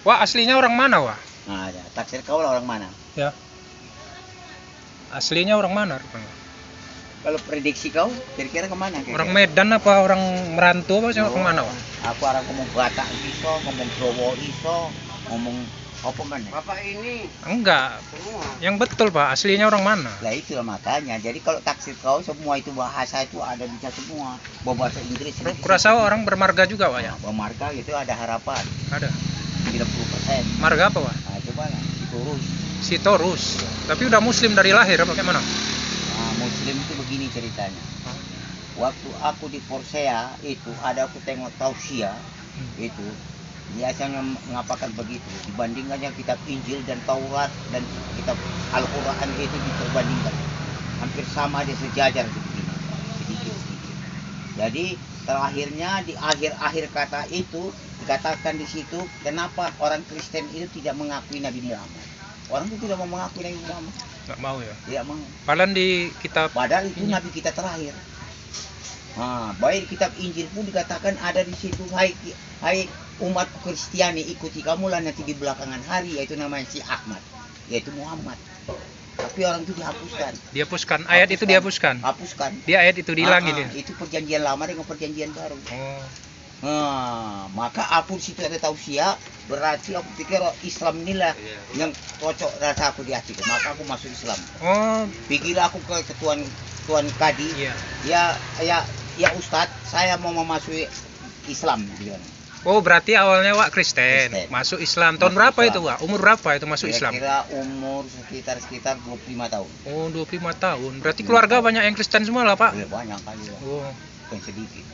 Wah, aslinya orang mana, Wah? Nah, ya, taksir kau lah orang mana? Ya. Aslinya orang mana rupanya? Kalau prediksi kau, kira-kira kemana? Orang Medan apa orang merantau apa sih, orang mana, Wah? Aku orang ngomong Batak iso, ngomong Jawa iso, ngomong apa mana? Bapak ini Enggak. semua. Yang betul, Pak. Aslinya orang mana? Lah itulah makanya. Jadi kalau taksir kau semua itu bahasa itu ada bisa semua. Bahasa Inggris. Kurasa orang bermarga juga, Wah, ya? Marga itu ada harapan Ada. 90%. Marga apa, Wah? Nah, coba lah diurus. Sitorus. Tapi udah muslim dari lahir apa gimana? Nah, Muslim itu begini ceritanya. Waktu aku di Porsea itu ada aku tengok tausiah itu biasanya mengatakan begitu dibandingkannya kitab Injil dan Taurat dan kitab Al-Quran itu diperbandingkan hampir sama dia sejajar begini sedikit. Jadi terakhirnya di akhir-akhir kata itu dikatakan di situ kenapa orang Kristen itu tidak mengakui Nabi Muhammad. Orang itu tidak mau mengakui Nabi Muhammad. Nggak mau ya? Tidak mau. Padahal di kitab Padahal itu Nabi kita terakhir. Nah, baik kitab Injil pun dikatakan ada di situ, hai umat Kristiani ikuti kamulah nanti di belakangan hari, yaitu namanya si Ahmad, yaitu Muhammad. Tapi orang itu dihapuskan. ayat itu dihapuskan. Hapuskan. Dia ayat itu dihilangin ya. Itu perjanjian lama dengan perjanjian baru. Oh. Nah, maka aku situ ada tausiah, berarti aku pikir Islam inilah yang cocok rasa aku di hatiku. Maka aku masuk Islam. Oh, Pikirlah aku ke Tuan Kadi. iya. Ya Ustadz, saya mau memasuki Islam. Oh, berarti awalnya Wak Kristen, Kristen. masuk Islam. Tahun Masuk berapa Islam. itu, Wak? Umur berapa itu masuk Islam? Kira-kira umur sekitar 25 tahun. Oh, 25 tahun. Berarti keluarga banyak yang Kristen semua lah, Pak? Banyak kali lah. Oh. Bukan sedikit.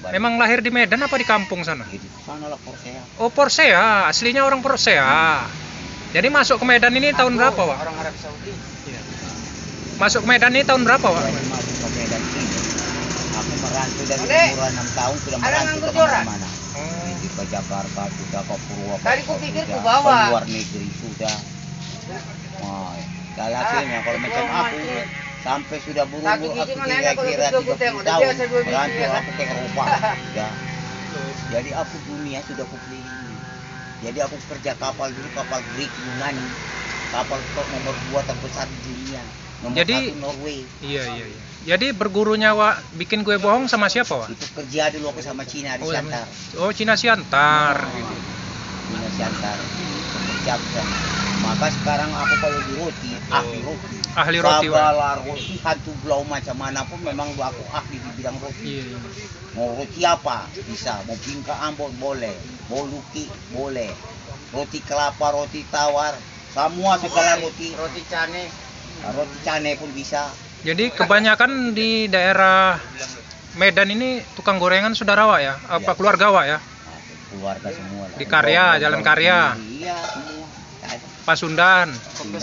Banyak. Memang lahir di Medan apa di kampung sana? Di sana lah Porsea. Oh, Porsea. Aslinya orang Porsea. Jadi masuk ke Medan ini tahun berapa, Wak? Orang Arab Saudi. Masuk ke Medan ini tahun berapa, Wak? Jadi masuk ke Medan ini. Aku merantau dari Ade, umur 6 tahun sudah ada merantau nganggur ke joran? mana-mana. Oh. Ke Jakarta sudah, ke Purwakarta Tadi ku pikir sudah, ku bawa. ke luar negeri sudah. Wah, dan hasilnya kalau macam aku sampai sudah Satu buru-buru gigi aku mana enak kalau kira-kira begitu aku 30 tengok. Udah tahun biasa 2 biji merantau ya. aku ke Eropa sudah. Jadi aku dunia sudah aku kelilingi. Jadi aku kerja kapal dulu, kapal Greek Yunani, kapal top nomor 2 terbesar di dunia. Nomor Jadi- 1 Norway. Iya. Jadi bergurunya, Wak, bikin kue bohong sama siapa, Wak? Itu kerja dulu aku sama Cina di Siantar. Cina Siantar. Cina Siantar. Kerja aku sana. Maka sekarang aku kalau di roti, ahli roti. Ahli roti, Wak. Segala roti, hantu blau macam mana pun memang aku ahli di bidang roti. Iya. Mau roti apa? Bisa. Mau bingka Ambon boleh. Mau luki boleh. Roti kelapa, roti tawar. Semua segala roti. Roti cane. Roti cane pun bisa. Jadi kebanyakan di daerah Medan ini tukang gorengan saudara, Wak, ya? Apa Iya. keluarga, Wak, ya? Nah, keluarga semua lah. Di Karya, Jalan Karya. Iya, semua. Ada. Pasundan, Sundan.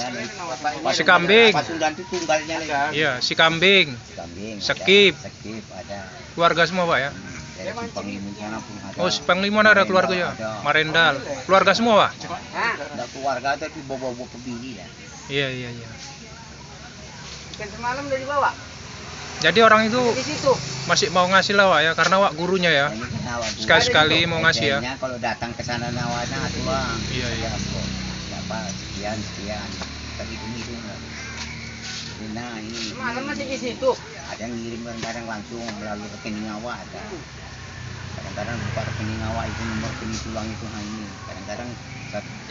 Si Kambing. Pasundan itu tunggalnya lagi. iya, si Kambing, Kambing. ada. Sekip. Sekip ada. keluarga semua, Pak, ya? Dari Simpang Limun sana pun ada. Oh, Simpang Limun ada keluarga ya? Ada. Marendal, keluarga semua, Pak? Hah? Ada keluarga tapi bawa-bawa pembini lah. Iya. Ikan semalam udah dibawa. Jadi orang itu Di situ. masih mau ngasih lah, Wak, ya? Karena Wak gurunya ya. Nah, ini kan awak dulu. Sekali-sekali mau ngasih ya. Kayaknya kalau datang ke sana nawana tuh bang. Iya. Ya, kok. Dapat sekian. Tapi hitung lah. Nah ini. Semalam masih di situ. Ada yang ngirim kadang-kadang langsung melalui rekening awak ada. Kadang-kadang buka rekening awak itu nomor rekening tulang itu ini. Kadang-kadang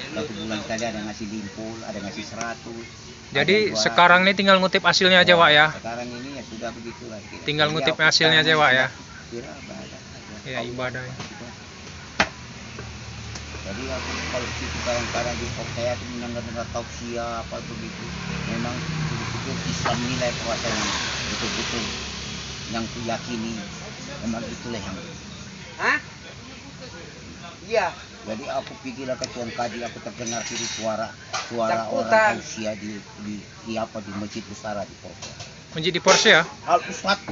satu bulan sekali ada ngasih limpul, ada ngasih 100. Jadi ada 2. sekarang ini tinggal ngutip hasilnya aja, Wak, ya? Sekarang ini ya sudah begitu lah. Tinggal Jadi ngutip aku hasilnya aja, sekarang Wak, ya? kira ada. Ya, ibadah ya. Jadi aku kalau situ kadang-kadang di saya itu mendengar tausiah apa begitu. Memang betul-betul Islam nilai puasanya betul-betul yang ku yakini memang itulah yang. Hah? Iya. Jadi aku pikirlah ke Tuan Kadi, aku terdengar kiri suara Cakutan. orang tausiah di apa di Masjid Besar di Porsche. Menjadi di Porsche ya? Al Ustadz,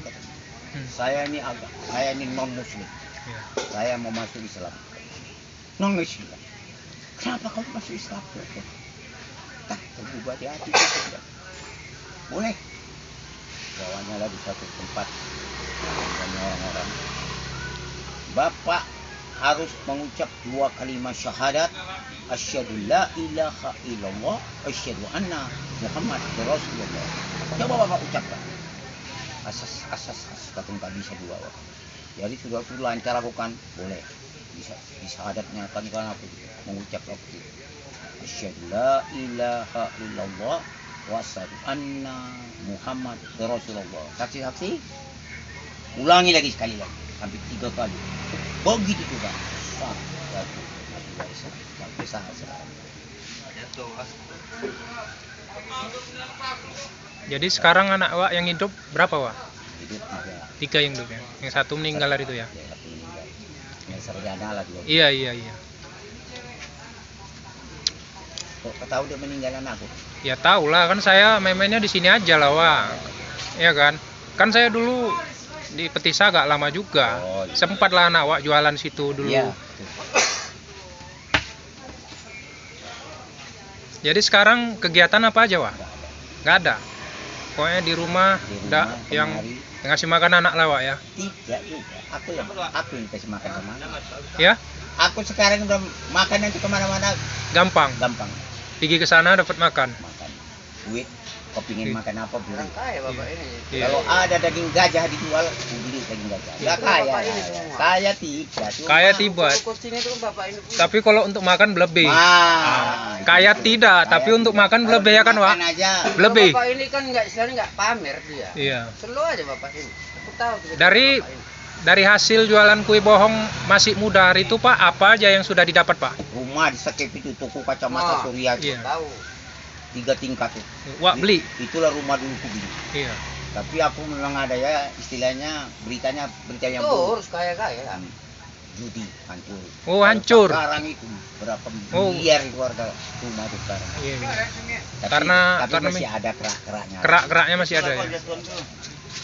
saya ini non Muslim, Iya. saya mau masuk Islam. Non Muslim. Kenapa kamu masuk Islam? Tak tergugah di hati. Boleh. Bawanya lah di satu tempat dengan orang-orang. Bapak harus mengucap 2 kalimat syahadat asyhadu la ilaha illallah, asyhadu anna Muhammad Rasulullah. Coba Bapak ucapkan. Asas kata nggak bisa dibawa. Jadi sudah aku lancar lakukan, boleh. Bisa adatnya kan aku mengucap waktu itu. Asyhadu la ilaha illallah wa asyhadu anna Muhammad Rasulullah. Saksi-saksi. Ulangi lagi sekali lagi sampai 3 kali. Begitu juga. Sampai sah. Jadi sekarang anak Wak yang hidup berapa Wak? Hidup 3. 3 yang hidup ya. Yang satu meninggal hari itu ya. Satu meninggal. Yang sarjana lah juga. Iya. Kok tahu dia meninggal anakku? Ya tahu lah, kan saya main-mainnya di sini aja lah Wak. Iya kan? Kan saya dulu di Petisa agak lama juga. Oh, iya. Sempat lah anak Wak jualan situ dulu. Iya. Jadi sekarang kegiatan apa aja Wak? Nggak ada. Pokoknya di rumah, yang kemari. ngasih makan anak lah Wak ya. Tidak juga. Aku yang kasih makan kemana. Ya, Aku sekarang udah makan itu kemana-mana gampang. gampang. Pergi ke sana dapat makan. Makan duit, kau pingin Iya. makan apa beli. Orang kaya bapak ini. Iya. Kalau ada daging gajah dijual, aku beli daging gajah. Enggak Itu kaya. bapak ini semua. Kaya tidak. Cuma- Kaya tiba. Kos ini tuh bapak ini. Tapi kalau untuk makan lebih. Ah, Kaya gitu. tidak, Kaya tapi untuk tidak. makan Kalau lebih ya kan, Wak? makan aja. Lebih. Bapak ini kan nggak istilahnya nggak pamer dia. Iya. Selo aja bapak ini. Aku tahu. tiba-tiba Dari- bapak ini. Dari hasil jualan kue bohong masih muda hari itu Pak, apa aja yang sudah didapat Pak? Rumah di Sekep itu toko kacamata Ah, surya iya. Tahu. 3 tingkat tuh. Wak beli. Itulah rumah dulu ku beli. Iya. Tapi aku memang ada ya istilahnya berita yang Tuh buruk. harus kaya-kaya. Judi hancur. Oh, hancur. Sekarang itu berapa Oh. miliar keluarga rumah itu sekarang. Iya. Tapi, Karena- tapi karena masih ada kerak-keraknya. Kerak-keraknya masih ada ya.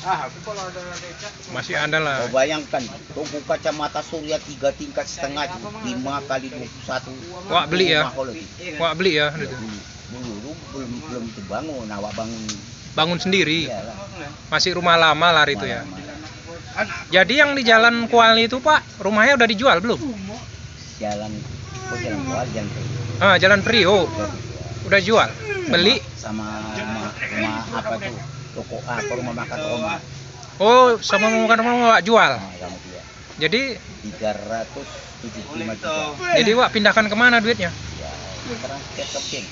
Ah, aku kalau ada becak. Masih ada lah. Kau bayangkan toko kacamata surya 3 tingkat setengah itu 5 kali 21. Wak beli ya? Mahal lagi. Wak beli ya. Iya, dulu belum dibangun, awak bangun. Bangun sendiri. Iyalah. Masih rumah lama lah itu ya. Malam-malam. Jadi yang di Jalan Kuali itu Pak, rumahnya udah dijual belum? Jalan jalan Kual, jalan Peri. Ah, Jalan Prio. Udah jual. Beli. Sama rumah apa tuh? Toko rumah makan Roma. Oh, sama mau makan mau Wak jual. Nah, sama dia. Jadi 375 juta. Wak pindahkan kemana duitnya? Ya, sekarang tiap keping.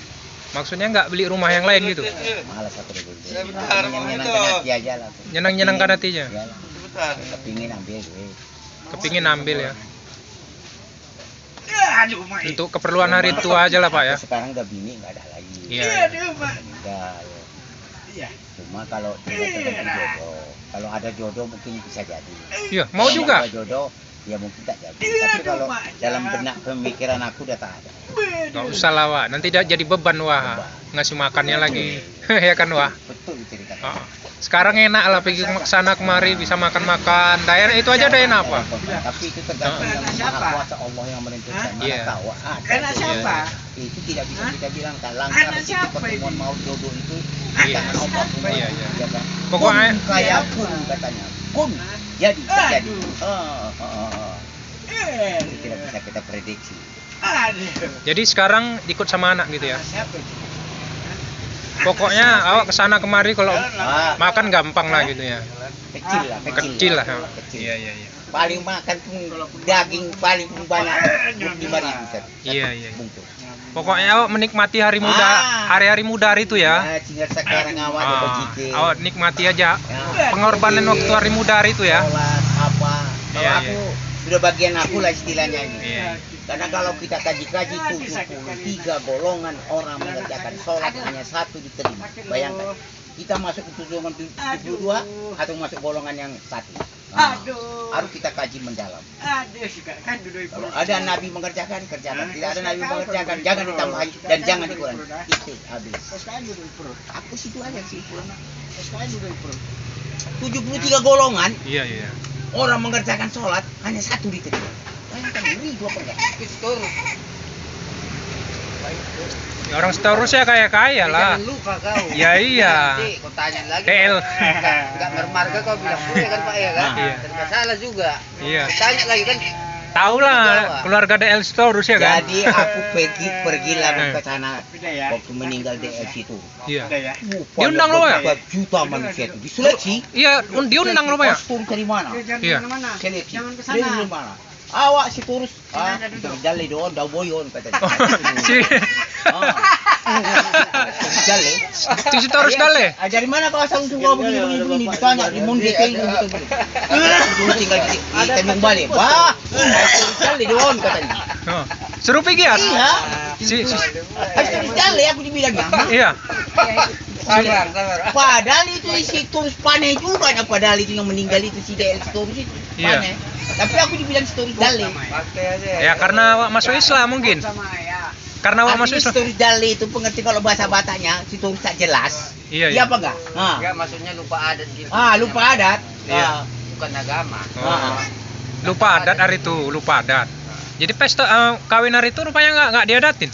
Maksudnya nggak beli rumah yang lain gitu. Malas aku dulu. Sebentar, Menyenangkan hati aja lah. Nyenang-nyenangkan hatinya. Iyalah. Kepingin ambil duit. Kepingin ambil ya. Untuk keperluan hari itu aja lah Pak ya. Aku sekarang udah bini nggak ada lagi. Iya. Meninggal. Cuma kalau tergantung jodoh. Kalau ada jodoh mungkin bisa jadi. Iya, mau Kalau juga. nggak ada jodoh ya mungkin tak jadi. Tapi kalau dalam benak pemikiran aku udah tak ada. Nggak usah lah Wak. Nanti jadi beban Wah. Ngasih makannya lagi. Ya kan Wah. Betul cerita. Oh. Sekarang enak lah pergi ke sana kemari bisa makan-makan. Daerah itu aja udah enak Pak. Tapi itu tergantung yang maha kuasa Allah yang menentukan. Mana Iya. tahu ada. Anak siapa? Itu tidak bisa kita bilang kan langkah Anak itu siapa pertemuan mau jodoh itu Iya. tangan Allah pun. Iya, iya. Ya kan? Pokoknya- kun kayak pun katanya. Kun jadi terjadi. Itu tidak bisa kita prediksi. Jadi sekarang ikut sama anak gitu ya. Siapa itu? Pokoknya awak kesana kemari kalau Ah, makan gampang lah gitu ya. kecil lah, Kecil lah. Kecil. Iya iya iya. Paling makan pun daging paling banyak 5.000 set. Iya, iya. Bungkus. Pokoknya awak menikmati hari muda, hari-hari muda itu ya. Nah, tinggal sekarang awak ada Ah, bajike. awak nikmati aja Ya. pengorbanan waktu hari muda hari itu ya. Sholat apa. Kalau Iya, aku sudah bagian aku lah istilahnya ini. Iya. Karena kalau kita kaji-kaji 73 golongan orang mengerjakan sholat hanya satu diterima. Bayangkan. Kita masuk ke golongan 72 atau masuk golongan yang satu. Nah, harus kita kaji mendalam. Aduh, kan duduk Kalau ada nabi mengerjakan, kerjakan. Tidak ada nabi mengerjakan, jangan ditambahi dan jangan dikurangi. Itu habis. Aku situ aja sih. 73 golongan Iya iya. orang mengerjakan sholat hanya satu diterima. Bayangkan ribu apa enggak? Pistol. Ya, orang Taurus ya kaya-kaya lah. Jangan lupa kau. Ya, iya. Nanti kau tanya lagi. TL. Enggak bermarga kau bilang boleh kan Pak ya kan? Iya. Dan nggak salah juga. Iya. Kau tanya lagi kan Tahu lah keluarga DL Storus ya kan? Jadi aku pergilah ke sana ya. waktu meninggal DL situ. Iya. Udah ya. Diundang loh, Pak, ya? Juta manusia itu diseleksi. Iya, diundang loh, Pak, ya? Kostum dari mana? Jangan Iya. kemana-mana. Seleksi. Jangan ke Dari sana. mana? Awak si turus. Sini ada duduk. Jalan doon, daw boyon katanya. Si Jalan. si Storus Dale. Dari mana kau asal usul kau begini ditanya di Mondete itu betul. Dulu tinggal di Tanjung Balai. Wah, jalan doon katanya. Oh. Suruh pergi ya? Iya. Si Jalan aku dibilangnya. iya. Sabar. Padahal itu si Turus paneh juga, nah, padahal itu yang meninggal itu si DL Turus itu Iya. paneh. Tapi aku dibilang si Turus Dale. Ya karena awak masuk Islam mungkin. Sama ya. Karena awak masuk Artinya si Islam. Turus Dale itu pengerti kalau bahasa Bataknya si Turus tak jelas. Iya, Iya iya. apa enggak? Enggak, maksudnya lupa adat gitu. Lupa adat. Iya. Bukan agama. Oh. Lupa adat hari itu, lupa adat. Jadi pesta kawin hari itu rupanya nggak diadatin.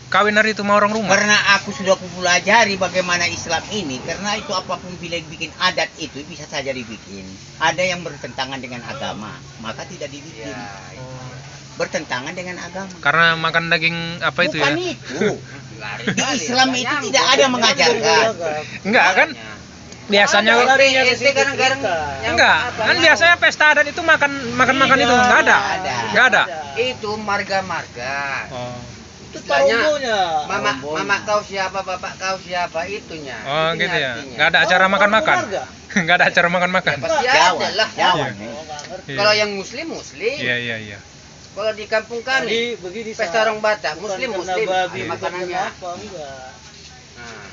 Kawin hari itu sama orang rumah. Karena aku sudah kupelajari bagaimana Islam ini, karena itu apapun bila bikin adat itu bisa saja dibikin. Ada yang bertentangan dengan agama, maka tidak dibikin. Bertentangan dengan agama. Karena makan daging apa itu Bukan ya? itu. Di Islam itu tidak ada yang mengajarkan. Enggak kan? Biasanya kadang-kadang enggak. Kan biasanya pesta adat itu makan itu enggak ada. Enggak ada. Itu marga-marga. Oh. Istilahnya mama kau siapa, bapak kau siapa, itunya. Oh Itunya gitu ya. artinya. Enggak ada acara makan-makan. Enggak ada acara makan-makan. Pasti Jawa ada lah. Jawa. Iya. Kalau yang muslim. Iya iya iya. Kalau di kampung kami, pesta orang Batak, muslim, ada makanannya. Nah,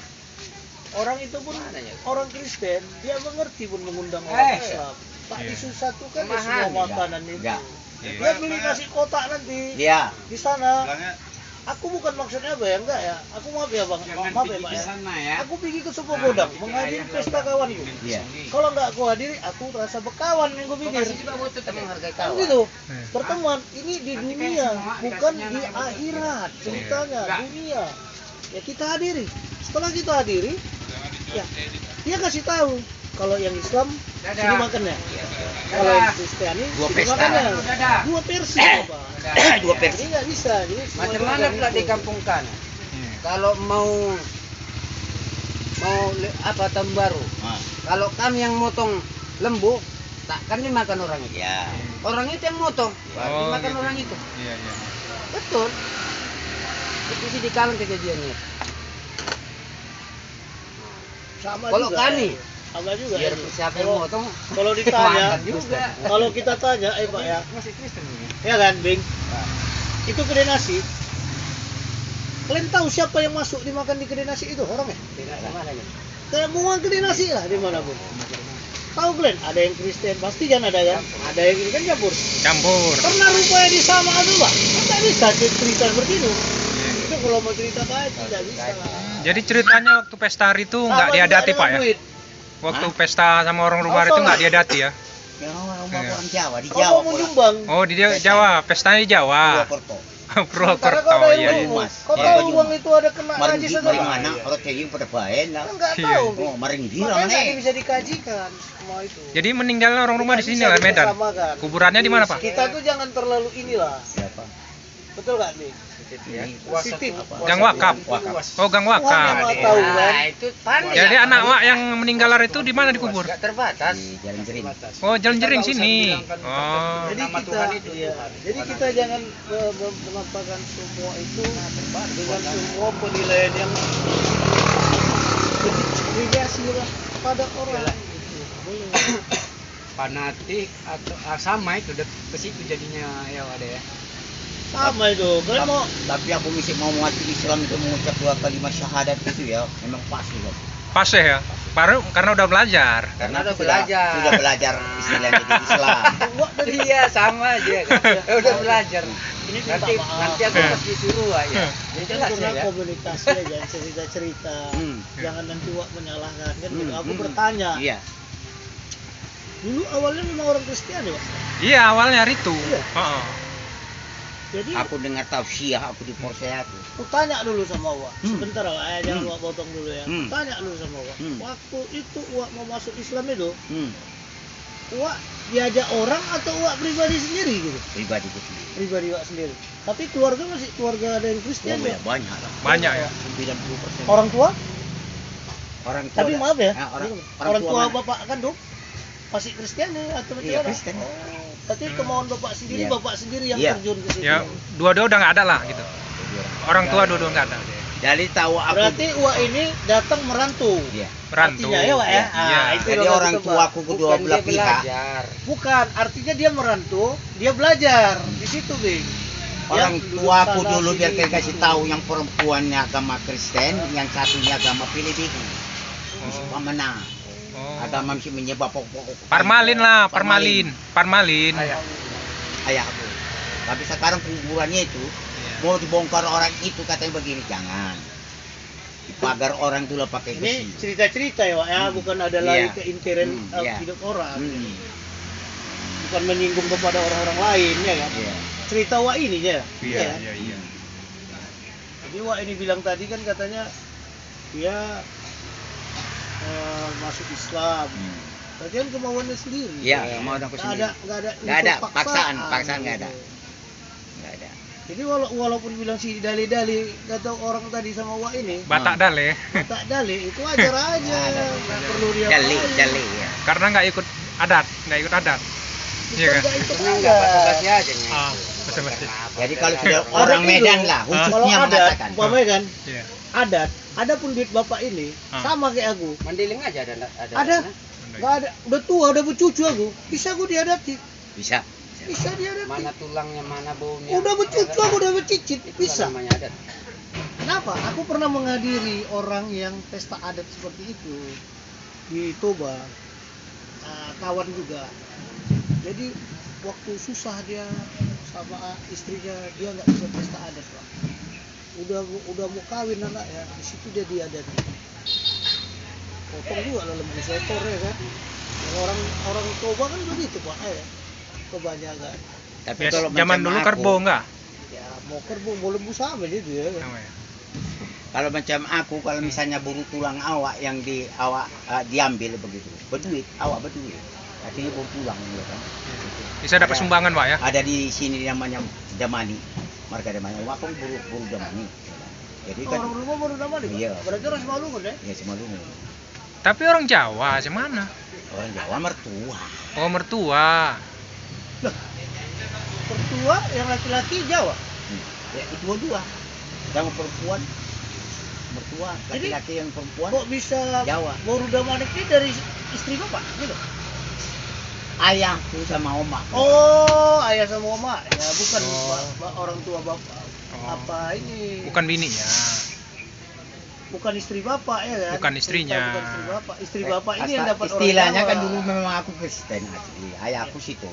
Orang itu pun Mana ya? orang Kristen, dia mengerti pun mengundang orang Islam. Pak Iya. Isu satu kan ya Kemahan. semua makanan itu. Enggak. Dia beli nasi kotak nanti Iya. di sana. Aku bukan maksudnya apa ya, enggak ya. Aku maaf ya bang, maaf ya pak ya. ya. Aku pergi ke sebuah godang menghadiri pesta kawanku. Iya. Kalau enggak aku hadiri, aku rasa berkawan yang gue pikir. juga butuh menghargai Kan kawan. gitu, Iya. berteman ini di dunia, bukan di akhirat ceritanya dunia. Ya kita hadiri. Setelah kita hadiri, ya dia kasih tahu kalau yang Islam sini makannya, kalau yang Kristiani Dua sini pesta. makannya. Dua versi apa? Dua versi. Jadi nggak bisa. Jadi semua Macam itu mana kan pula itu. di kampung kan? Iya. Kalau mau apa tahun baru? Ah, Kalau kami yang motong lembu, tak kami makan orang itu. ya. Orang itu yang motong, berarti Oh, makan gitu. orang itu. Iya iya. Betul. Itu sih di kalang kejadiannya. Sama Kalau juga, kami, sama juga. biar ini. siapa yang Kalau- motong, Kalau ditanya, makan juga. kalau kita tanya, pak ya, Masih Kristen ini. ya kan, Bing? Itu kedai nasi. Kalian tahu siapa yang masuk dimakan di kedai nasi itu orangnya? Tidak mana ya? Kayak mau kedai nasi lah dimanapun. Tahu kalian? Ada yang Kristen, pasti kan ada kan? Ada yang ini kan campur. Campur. Karena rupanya disamaan dulu, Pak. Nggak bisa cerita seperti itu. Iya. Itu kalau mau cerita baik tidak bisa. Jadi ceritanya waktu pesta hari itu nggak Sama diadati juga Pak ya? dengan duit. Waktu pesta sama orang luar itu nggak diadati ya? Yang orang Iya. orang Jawa di Kalau Jawa mau nyumbang, Oh di Jawa, pestanya di Jawa. Purwokerto. karena Purwokerto kau ada iya. yang Iya. dulu, Mas. kau Iya, tahu Baju uang Mas. itu ada kena Maring najis di atau maring enggak? mana? Orang kayak pada baen lah. Kan nggak Iya. tahu. Oh, maring dira Makanya mana? nggak bisa dikajikan semua itu. Jadi meninggalnya orang rumah di Nggak sini bisa lah Medan. disamakan. Kuburannya di mana Pak? Kita tuh jangan terlalu inilah. Siapa? Betul nggak nih? Ini Positif. Gang Wakaf. Oh Gang Tuhan yang Wakaf. maha tahu kan. Nah, itu pandai. Jadi anak Wak yang meninggal hari itu di mana dikubur? Gak terbatas. di Jalan Jering. Oh Jalan Jering sini. Oh. Jadi kita, ya, jadi kita jangan menampakkan semua itu dengan semua penilaian yang diversi lah pada orang. Boleh. Fanatik atau sama itu ke situ jadinya ya ada ya. Sama itu. Kalian mau Tapi aku mesti mau mengakui Islam itu mengucap 2 kalimat syahadat itu ya, memang pas juga. Pas ya? Baru karena udah belajar. Karena udah sudah- belajar. Sudah belajar istilahnya di Islam. Wah, dari Iya sama aja kan. Ya udah belajar. ini minta Nanti maaf. nanti aku pasti disuruh aja. Jadi Ini jelas pernah ya. komunikasi aja, cerita-cerita. Hmm. Jangan nanti Wak menyalahkan kan. gitu. Aku Hmm. bertanya. Iya. Dulu awalnya memang orang Kristiani, Pak. Iya awalnya hari itu. Iya. Heeh. Jadi Aku dengar tausiah aku di Porsche aku. aku tanya dulu sama Wak. Hmm. Sebentar Wak, jangan Hmm. Wak potong dulu ya. Hmm. Tanya dulu sama Wak. Hmm. Waktu itu Wak mau masuk Islam itu, Hmm. Wak diajak orang atau Wak pribadi sendiri gitu? Pribadi ku sendiri. Pribadi Wak sendiri. Tapi keluarga masih keluarga ada yang Kristen Oh, ya? ya, banyak lah. Banyak ya. 90%. Orang tua? Orang tua. Tapi maaf ya, orang tua mana? bapak kandung masih Kristen ya atau Iya, bagaimana? Kristen. Oh, berarti kemauan bapak sendiri, Iya. bapak sendiri yang Iya. terjun ke situ. Ya, dua-dua udah nggak ada lah gitu. Orang tua dua-dua nggak ada. Jadi tahu aku. Berarti Wak ini datang merantau. Iya. Merantau. Artinya ya Wak ya. Iya. Itu Jadi loh, orang itu, tua Pak. aku kedua belah pihak. Bukan, artinya dia merantau, dia belajar di situ, Bing. Orang Dia tua aku duduk sana, dulu biar sini, saya kasih gitu. tahu yang perempuannya agama Kristen, yang satunya agama Filipina. Oh. Pamana. Oh. Agama mesti menyebab pokok. Parmalin lah, parmalin. Parmalin. Ayah aku. Tapi sekarang kuburannya itu Iya. mau dibongkar orang itu katanya begini, jangan. Dipagar orang itu lah pakai Ini besi. cerita-cerita ya, Wak ya, bukan ada lagi Iya. keintiran Iya. hidup orang. Hmm. Bukan menyinggung kepada orang-orang lain ya kan. Iya. Cerita Wak ini ya. Iya, iya, iya. Jadi Wak ini bilang tadi kan katanya dia masuk Islam. Berarti kan kemauannya sendiri. Iya, mau aku Nggak sendiri. nggak ada Nggak ada, unsur paksaan nggak ada. gitu. Nggak ada. Jadi walaupun bilang si dali-dali kata orang tadi sama Wak ini, Batak dale. tak dali itu ajar aja, nggak perlu dia Jali, apain. jali ya. Karena nggak ikut adat, nggak ikut adat. Bukan Iya kan? nggak ikut Karena adat. nggak basa-basi aja nih. Ah, betul-betul. Jadi kalau sudah Adat orang itu, Medan lah, kalau khususnya adat, mengatakan. umpamanya kan, Iya. adat, ada pun duit bapak ini Ah. sama kayak aku. Mandiling aja ada. Ada, nggak ada, udah tua, udah bercucu aku, bisa aku diadati, Bisa. bisa diadati. Mana tulangnya, mana baunya. Udah bercucu aku, udah bercicit, Itu bisa. namanya adat. Kenapa? Aku pernah menghadiri orang yang pesta adat seperti itu di Toba, kawan juga. Jadi waktu susah dia sama istrinya, dia nggak bisa pesta adat, Pak. Udah mau kawin anak ya, di situ dia diadati. Potong juga lah lembu sekor ya kan. Yang orang Toba kan begitu Pak ya, kebanyakan. Tapi Bias, kalau zaman macam dulu aku- kerbau nggak? Ya mau kerbau mau lembu sama gitu ya kan. Sama ya? Kalau macam aku, kalau misalnya buru tulang awak yang di awak diambil begitu, berduit, awak berduit. Akhirnya buru tulang ya kan. Bisa dapat sumbangan, Pak ya? Ada di sini namanya Damani, marga Damani. Awak kan buru Damani. Jadi kan, Orang rumah baru nama nih. Iya. Berarti orang Simalungun ya? ya semua dulu. Tapi orang Jawa, mana? Orang Jawa mertua. Oh, mertua. Pertua yang laki-laki Jawa. Ya itu dua. Yang perempuan mertua, Jadi, laki-laki yang perempuan Kok bisa Jawa. Boruda Manik ini dari istri bapak gitu? ayahku sama oma. Oh, ayah sama oma. Ya bukan Oh. orang tua bapak. Oh. Apa ini? Bukan bininya. Bukan istri bapak ya kan? Bukan istrinya. Bukan istri bapak. Istri bapak ini yang dapat orang istilahnya Jawa. kan dulu memang aku Kristen asli. Ayahku situ,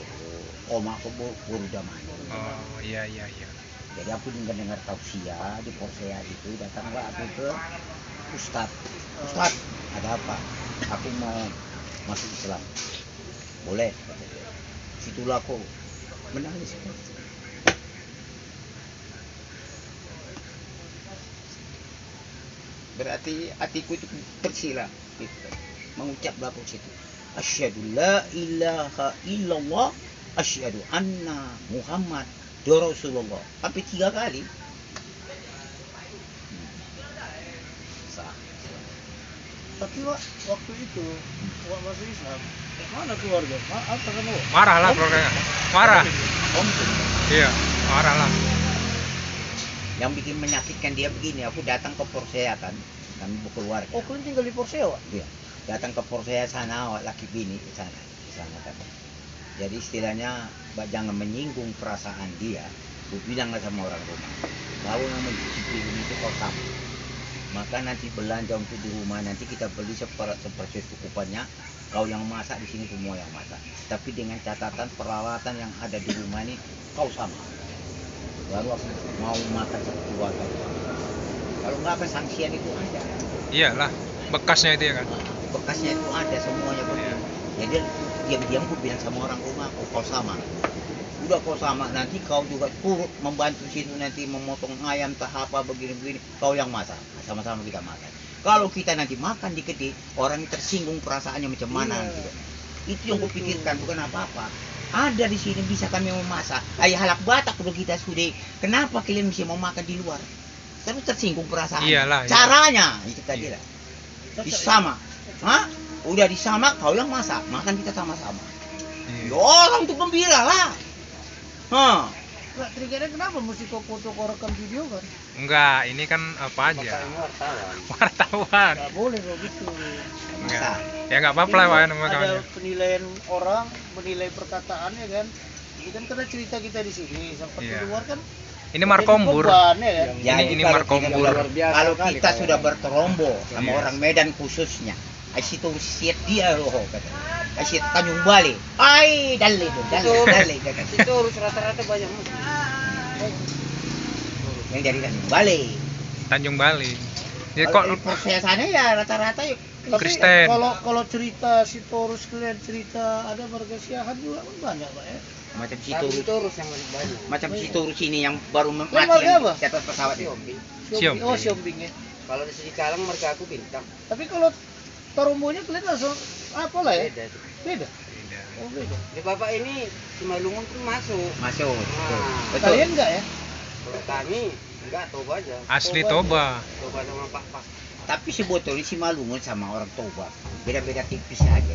oma aku Boruda Manik. Oh, iya, iya, iya. Jadi aku dengar tausiah di Porsea itu, datanglah aku ke Ustadz. Ustadz, ada apa? Aku mau masuk Islam. Boleh, kata dia. Situlah aku menangis. Berarti hatiku itu bersila, gitu. Mengucap belakang situ. Asyhadu la ilaha illallah, asyhadu anna Muhammad Rasulullah. Sampai 3 kali. Sah. Tapi Wak, waktu itu Wak masuk Islam, mana keluarga? Apa kamu? Marah lah keluarganya. Marah. Om, Iya, marah lah. yang bikin menyakitkan dia begini, aku datang ke Porsea kan, kami berkeluarga. Oh, kalian tinggal di Porsea, Wak? Iya. Datang ke Porsea sana, laki bini ke sana kan. Jadi istilahnya jangan menyinggung perasaan dia. Aku bilang sama orang rumah, kau yang mencuci piring itu kau sama. Maka nanti belanja untuk di rumah nanti kita beli seperti cukupannya. Kau yang masak di sini semua yang masak. Tapi dengan catatan peralatan yang ada di rumah ini kau sama. Lalu aku mau makan satu keluarga. Kalau nggak apa sanksian itu ada. Iyalah, bekasnya itu ya kan. Bekasnya itu ada semuanya Bang. Iya. Jadi diam-diam gue bilang sama orang rumah, kau sama. Udah kau sama, nanti kau juga turut membantu situ nanti memotong ayam tak apa begini-begini. Kau yang masak, sama-sama kita makan. Kalau kita nanti makan dikit, orang tersinggung perasaannya macam mana Iya. gitu. Itu yang kupikirkan, bukan apa-apa. Ada di sini bisa kami memasak. Ayah halak Batak kalau kita sudah. Kenapa kalian bisa mau makan di luar? Terus tersinggung perasaan. Iyalah, iya. Caranya itu tadi Iya. lah. Disama. Hah? Udah disama, kau yang masak, makan kita sama-sama. Iya. Ya orang tuh gembira lah. Hah. Nggak, triggernya kenapa mesti kau foto kau rekam video kan? Enggak, ini kan apa aja. Ini wartawan. Wartawan. Nggak boleh kok gitu. Enggak. Ya enggak apa-apa lah Pak, nama Ada kawannya. penilaian orang, menilai perkataannya kan. Ini kan karena cerita kita di sini, sampai Iya. di luar kan. Ini Markombur. jadi beban, ya kan? Ini kalau Markombur. kita- Luar biasa Kalau kali kita kawan. sudah berterombo sama Iya. orang Medan khususnya, situ siat dia loh kata. Siat Tanjung Balai. Ai dalle tuh, dalle kata. Itu harus rata-rata banyak muslim. Yang dari Tanjung Balai. Tanjung Bali. Ya Kalau kok di Porsche sana ya rata-rata ya Tapi Kristen. kalau cerita si Torus kalian cerita ada warga Siahan juga kan banyak Pak ya. macam Tapi situ itu harus yang lebih banyak. macam situ sini yang baru mati Lembaga yang apa? di atas pesawat itu. Siombing. Siombing. Oh Siombing ya. Kalau di sini Kalang mereka aku bintang. Tapi kalau Tarumbonya kalian langsung apa lah ya? Beda tuh. Beda. Oh beda. Di bapak ini Simalungun pun masuk. Masuk. Betul. Nah. Betul. Kalian enggak ya? Kalau kami enggak Toba aja. asli Toba. Toba sama Pak. Tapi sebetulnya si Malungun sama orang Toba beda-beda tipis aja.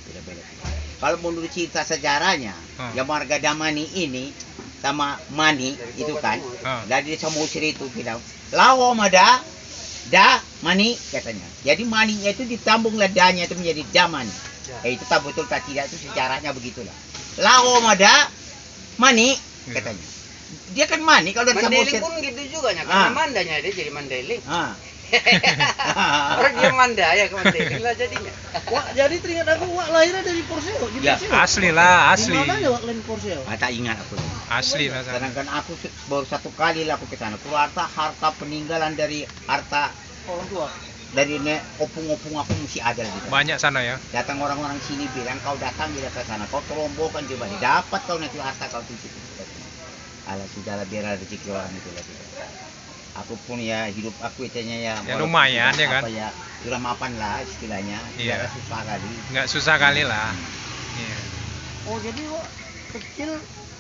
Beda-beda tipis. Kalau menurut cerita sejarahnya, yang marga Damani ini sama Mani Dari itu Toba kan, semua. dari Samosir itu bilang, lawo mada, da Mani katanya. Jadi Maninya itu ditambung ladanya itu menjadi Damani. Itu tak betul tak tidak itu sejarahnya begitulah. Lawo mada, Mani katanya. Dia kan Mani kalau dari Mandailing Samosir. pun gitu juga nya, karena Ah. mandanya dia jadi Mandailing. Ah. Orang dia Manda ya ke Mandailing lah jadinya. Wah, jadi teringat aku Wak lahirnya dari Porseo. Jadi Ya, Porseo. Asli lah, asli. Di mana ya Wak lain Porseo? Ah, tak ingat aku. Asli lah. San. Sedangkan aku baru satu kali lah aku ke sana. Keluarga harta peninggalan dari harta Orang tua. dari opung-opung aku mesti ada gitu. Banyak sana ya. Datang orang-orang sini bilang kau datang bila ke sana, kau terombokan coba dapat kau nanti harta kau tutup. Alah sudahlah biar rezeki orang itu lah. Aku pun ya hidup aku itanya ya. Ya, walaupun lumayan, sudah ya kan? Apa ya sudah mapan lah istilahnya. Iya. Tidak susah kali. Nggak susah kali lah. Iya. Oh, jadi Wak kecil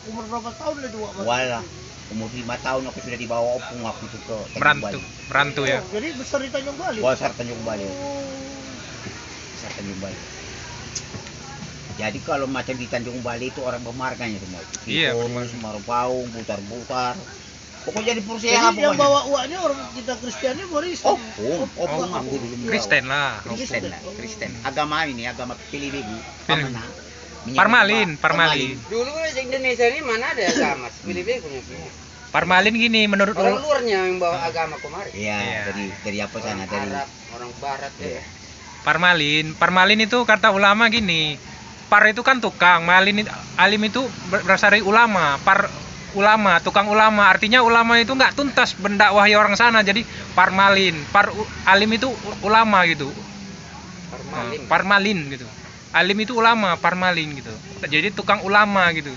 umur berapa tahun lah tuh Wak? masuk Walah kecil? umur 5 tahun aku sudah dibawa opung aku itu ke Tanjung Merantau, Bali. merantau ya. Oh, jadi besar di Tanjung Bali. Besar Tanjung Bali. Oh. Besar Tanjung Bali. Jadi kalau macam di Tanjung Bali itu orang pemarganya semua. Iya, Itu pemarga. Semarang, butar-butar. Pokoknya di Persea Jadi yang pokoknya. bawa uaknya orang kita Kristiannya Boris. Oh, Oh, aku dulu membawa. Kristen lah. Kristen lah, Kristen. Agama ini, agama Pilibegu. Pilih. Pamana. Parmalin, Parmalin. Dulu kan di Indonesia ini mana ada agama? Pilih-pilih punya semua. Parmalin gini menurut Orang luarnya yang bawa agama kemari. Iya, Iya. dari apa sana? Orang Dari Arab, orang Barat Iya. ya. Parmalin itu kata ulama gini. Par itu kan tukang, alim itu berasal dari ulama. Ulama, tukang ulama. Artinya ulama itu nggak tuntas mendakwahi orang sana. Jadi parmalin, alim itu ulama gitu. Parmalin. Parmalin gitu. Alim itu ulama, parmalin gitu. Jadi tukang ulama gitu.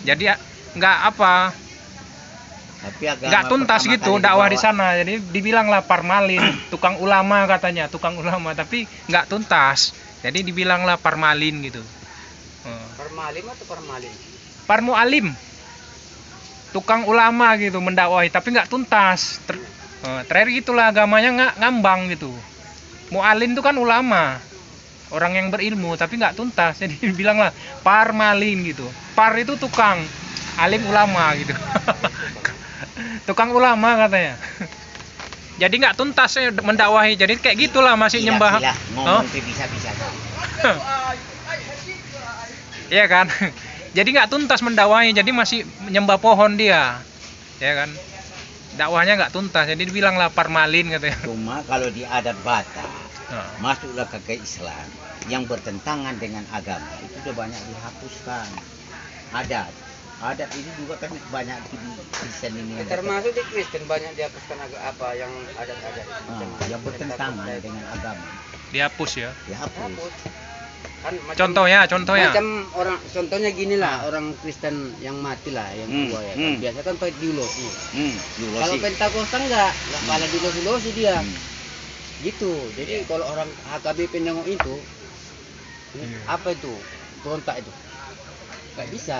Jadi nggak apa, tapi agama nggak tuntas pertama gitu kali dakwah di dibawa- sana. Jadi dibilanglah parmalin, tukang ulama katanya, tukang ulama. Tapi nggak tuntas. Jadi dibilanglah parmalin gitu. Parmalim atau Parmalin? Parmu alim, tukang ulama gitu mendakwahi, tapi nggak tuntas. Terakhir gitulah agamanya nggak ngambang gitu. Mu'alim itu kan ulama, orang yang berilmu tapi nggak tuntas. Jadi dibilanglah parmalin gitu. Par itu tukang, alim ulama gitu. Tukang ulama katanya. Jadi nggak tuntas mendakwahi. Jadi kayak gitulah masih nyembah. Gila, ngomong tuh bisa-bisa. Iya kan? Jadi nggak tuntas mendakwahi, jadi masih menyembah pohon dia, ya kan? Dakwahnya nggak tuntas, jadi dibilanglah parmalin katanya. Cuma kalau di adat Batak Nah, masuklah ke Islam yang bertentangan dengan agama itu sudah banyak dihapuskan. Adat ini juga kan banyak di Kristen ini. Termasuk di Kristen banyak dihapuskan apa yang adat-adat yang bertentangan dengan agama dihapus ya. dihapus. Hapus. Kan macam- Contohnya. Macam orang contohnya gini lah, orang Kristen yang mati lah, yang tua ya. Kan? Biasa kan diulosi. Dulu Kalau sih. Pentakosta enggak pada diulosi dia. Hmm. Gitu. Jadi kalau orang HKBP nengok itu Apa itu? Berontak itu. Nggak bisa.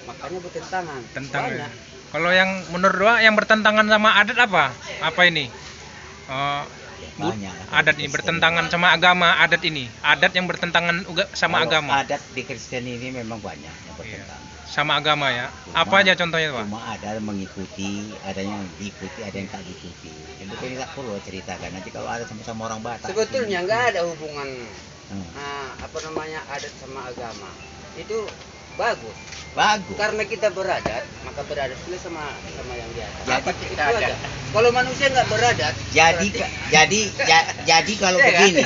Makanya bertentangan. Tentang. Banyak. Kalau yang menurut doa yang bertentangan sama adat apa? Apa ini? Banyak. Adat ini bertentangan sama agama, adat ini. Adat yang bertentangan sama Kalau agama. adat di Kristen ini memang banyak yang bertentangan. Sama agama ya. Cuma- Apa aja contohnya, Pak? Cuma ada yang mengikuti, ada yang diikuti, ada yang tak diikuti. Jadi ini tak perlu ceritakan. Nanti kalau ada sama-sama orang Batak. Sebetulnya nggak ada hubungan Hmm. apa namanya adat sama agama. Itu bagus. Bagus. Karena kita beradat, maka beradat pula sama yang di atas. Jadi Itu kita aja. Kalau manusia nggak beradat, Jadi berarti- jadi kalau Iya kan? begini,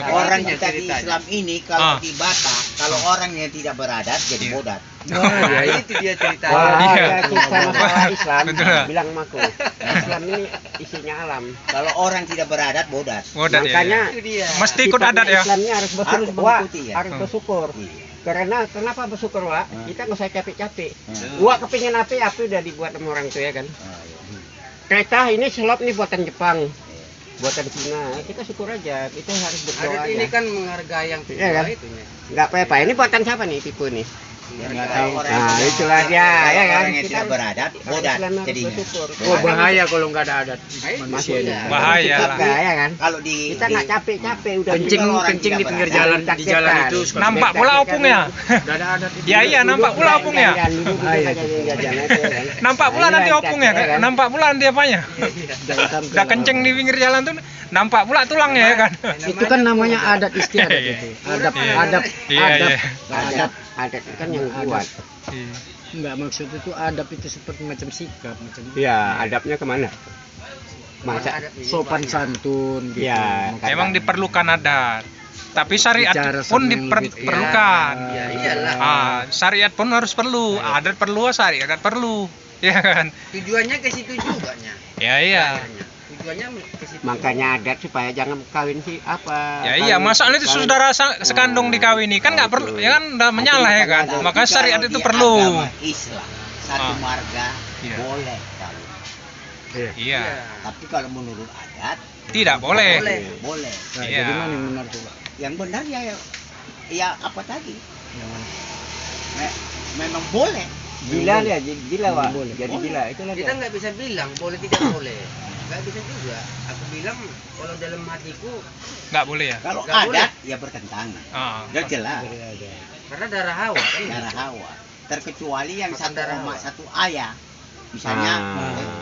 orang Masalahnya kita di ceritanya. Islam ini kalau Ah. di Batak, kalau orang yang tidak beradat jadi Iya. bodat. Nah, itu dia ceritanya. Wah, Iya. ya, kita masalah Islam Betul. bilang maku. Islam ini isinya alam. Kalau orang tidak beradat bodat. Bodat, ya, Makanya ya. Itu dia. Mesti ikut sifatnya adat ya. Islamnya harus bersyukur, Harus Wak. mengikuti ya. Harus bersyukur. Iya. Karena kenapa bersyukur, Wak? Hmm. Kita nggak usah capek-capek. Hmm. Wak kepingin apa udah dibuat sama orang itu ya kan. Ah, iya. Kereta ini selop nih buatan Jepang, buatan Cina. Kita syukur aja. Kita harus berdoa Adat aja. ini kan menghargai yang tua Iya kan? itunya. Nggak apa-apa. Ini buatan siapa nih tipu nih? Nggak tahu orang Nah, yang- itulah dia, kalau ya kan? orang yang Kita tidak beradat orang bodat Islam harus jadinya. bersyukur. Oh, bahaya kalau nggak ada adat manusianya. Bahaya lah. Ya kan? Kalau di Kita nggak capek-capek udah Kencing- kalau orang kencing tidak di pinggir beradat, jalan- di takdirkan. jalan itu suka Nampak pula opungnya. nggak ada adat itu. Ya iya, nampak pula opungnya. Duduk aja jajan aja, kan? Nampak pula Nah, nanti inilah opungnya, ya kan? nampak pula nanti apanya. Jangan sampai Udah kenceng di pinggir jalan tuh, nampak pula tulangnya ya kan. Itu kan namanya adat istiadat Iya. itu. Adab Iya. adab Iya, adab iya. adat adat kan yang kuat. Iya. Enggak, maksud itu adab itu seperti macam sikap macam Iya, adabnya kemana? Masa Adat ini sopan banyak. santun gitu. Iya. Makanya Emang diperlukan adat. Tapi syariat Bicara pun sama yang lebih- diperlukan. Ya iyalah. Syariat pun harus perlu. Adat perlu, syariat perlu. Ya kan? Tujuannya ke situ juga nya. Ya iya. Akhirnya. Tujuannya ke situ. makanya adat supaya jangan kawin sih apa? Ya iya, masalahnya itu saudara sekandung dikawini kan nggak perlu, ya kan udah menyalah ya kan. Tapi Maka Kalau syariat di itu perlu. agama Islam satu Ah. marga Iya. boleh kawin. Iya. Tapi kalau menurut adat Tidak boleh. Boleh. boleh. Nah, Iya. jadi mana yang benar tuh, Pak? Yang benar ya apa tadi? Memang boleh. Gila dia, gila Wak. Boleh. Jadi Boleh. gila itulah Kita dia. nggak bisa bilang boleh tidak boleh. Nggak bisa juga. Aku bilang kalau dalam hatiku Nggak boleh ya. Kalau Nggak boleh. adat ya bertentangan. Ah. Udah jelas. karena darah Hawa kan. Darah Hawa. Terkecuali yang Makan satu darah emak Hawa. satu ayah. Misalnya,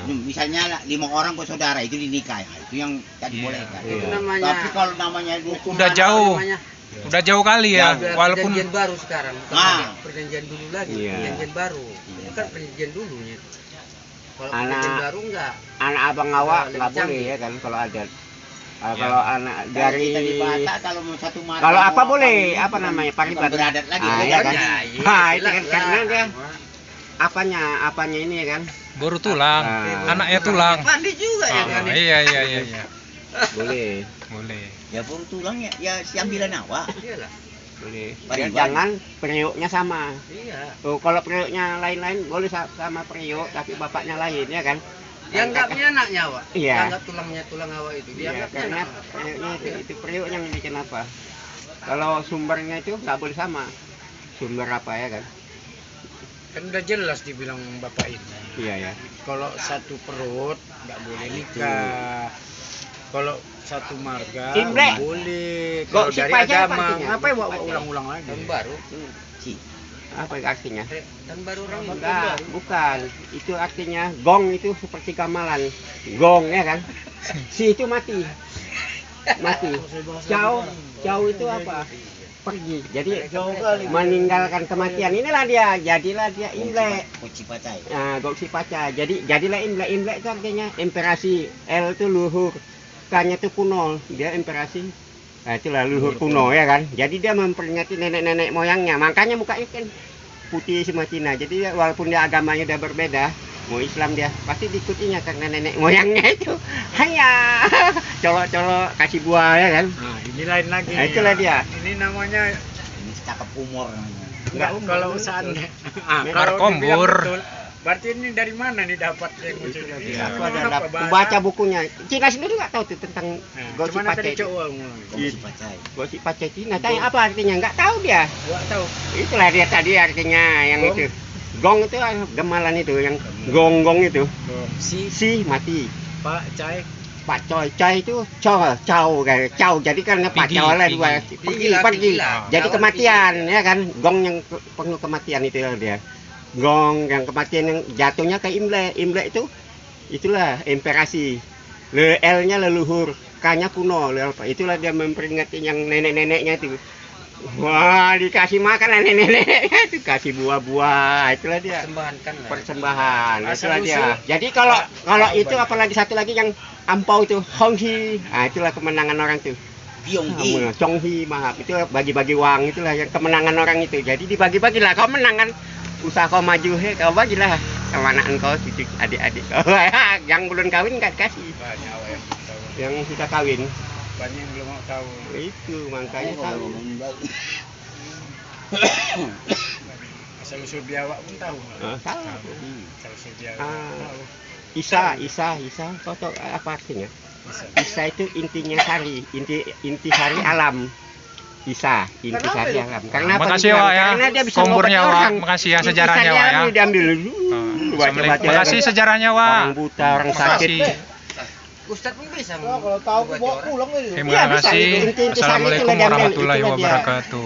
misalnya 5 orang bersaudara itu dinikah, nah, itu yang tak Iya. dibolehkan. Itu Iya. namanya Tapi kalau namanya hukum Udah apa jauh. namanya? Udah jauh kali ya, Udah walaupun perjanjian baru sekarang. Bukan Ah. lagi perjanjian dulu lagi, Iya. perjanjian baru. Iya. Itu kan perjanjian dulunya. Kalau Anak- perjanjian baru enggak. Anak abang awak Lebih nggak boleh canggih. ya kan kalau adat. Ya. Kalau anak Kalau dari kita di Batak kalau mau satu marga kalau apa mau boleh? kawin, Apa bukan- namanya? bukan Paribat. beradat lagi. Ah, bukan iya kan? lagi. iya, Nah, itu jelas kan lah. karena dia apanya ini ya kan? baru tulang, Ah. anaknya tulang. Mandi juga ya kan. Iya iya iya iya. Boleh. Boleh. Ya baru tulang ya siambilan awak. Iyalah. Boleh. Paribat. Jangan periuknya sama. Iya. Tuh, kalau periuknya lain-lain boleh sama periuk tapi bapaknya lain ya kan? Dianggapnya anaknya Wak. Iya. Dianggap tulangnya tulang Hawa itu. Iya, Dianggapnya karena anak. periuknya itu periuk yang bikin apa? Kalau sumbernya itu nggak boleh sama. Sumber apa ya kan? Kan udah jelas dibilang bapak ini. Iya ya. Kalau satu perut nggak boleh nikah. Kalau satu marga Imlek. boleh. Kok Kalau si dari Pajar agama, artinya? ngapain Si bawa Pajar. ulang-ulang lagi? Tahun baru. Si. Apa artinya? Tahun baru orang Hindu. Enggak, bukan. Itu artinya gong itu seperti gamelan. Gong ya kan? Si itu mati. Mati. Jauh itu apa? Pergi. Jadi meninggalkan kematian. Inilah dia. Jadilah dia Imlek. Kunci pacai. Nah, gok si paca. Jadi jadilah Imlek. Imlek itu artinya imperasi. L itu luhur. K-nya itu kuno. Dia imperasi. Nah, itulah luhur kuno ya kan. Jadi dia memperingati nenek-nenek moyangnya. Makanya mukanya kan putih semua Cina. Jadi dia, walaupun dia agamanya udah berbeda, mau Islam dia pasti diikutinya karena nenek moyangnya itu. Hanya colok-colok kasih buah ya kan. Nah, ini lain lagi. Nah, itulah dia. Ini namanya Ini cakep umur namanya. enggak kalau seandainya. Ah, Memang kalau Markombur. dibilang betul, Berarti ini dari mana nih dapat yang Itu muncul lagi. ini? Aku Apa ada bahasa? baca bukunya. Cina sendiri nggak tahu tuh tentang gosip Cuman tadi pacai. cowok Gosip pacai. Gosip pacai Cina. Tanya apa artinya? Nggak tahu dia. Nggak tahu. Itulah dia tadi artinya yang Gong. itu. Gong itu gemalan itu yang gong-gong itu. Si Si mati. Pak Cai. Pak Coy, Coy itu cow kayak cow. Jadi karena Pak Pigi, Coy lah pigi. dua Pigi lah, pergi. pigi lah. Jadi Lawan kematian ya kan. Gong yang penuh kematian itu dia. Gong yang kematian yang jatuhnya ke Imlek. Imlek itu itulah imperasi. Le L-nya leluhur, K-nya kuno. Itulah dia memperingati yang nenek-neneknya itu. Wah, dikasih makan nenek-neneknya itu, kasih buah-buah. Itulah dia. Persembahan kan lah. Persembahan. Asal Itulah dia. usul. Jadi kalau itu apalagi satu lagi yang ampau itu Honghi. Nah, itulah kemenangan orang tuh. Byonghi. Chonghi maaf itu bagi-bagi uang itulah yang kemenangan orang itu. Jadi dibagi-bagilah kau menangan usaha kau maju kau bagilah kemanaan kau cucu adik-adik kau. Yang belum kawin nggak kasih. Banyak awak yang belum tahu. Yang sudah kawin Banyak yang belum mau tahu. itu makanya tahu. Asal usul biawak pun tahu. Tahu. Asal usul biawak Ah. tahu. Isa, kau tahu apa artinya? Bisa. Isa itu intinya sari, inti sari alam. Isa, inti Kenapa sari itu? alam. Karena apa? Makasih, dibilang? Wak, ya. Karena dia bisa Kombornya, ngobatin Wak. orang. Makasih ya Inti sejarahnya, sari Wak, alam ya. diambil. Assalamualaikum. Makasih sejarahnya, Wak. Orang buta, orang sakit. Makasih. Ustadz pun bisa. Nah, kalau tahu aku bawa pulang aja. Terima Iya, bisa. kasih. Inti-inti sari Assalamualaikum itulah diambil, warahmatullahi itulah dia. wabarakatuh.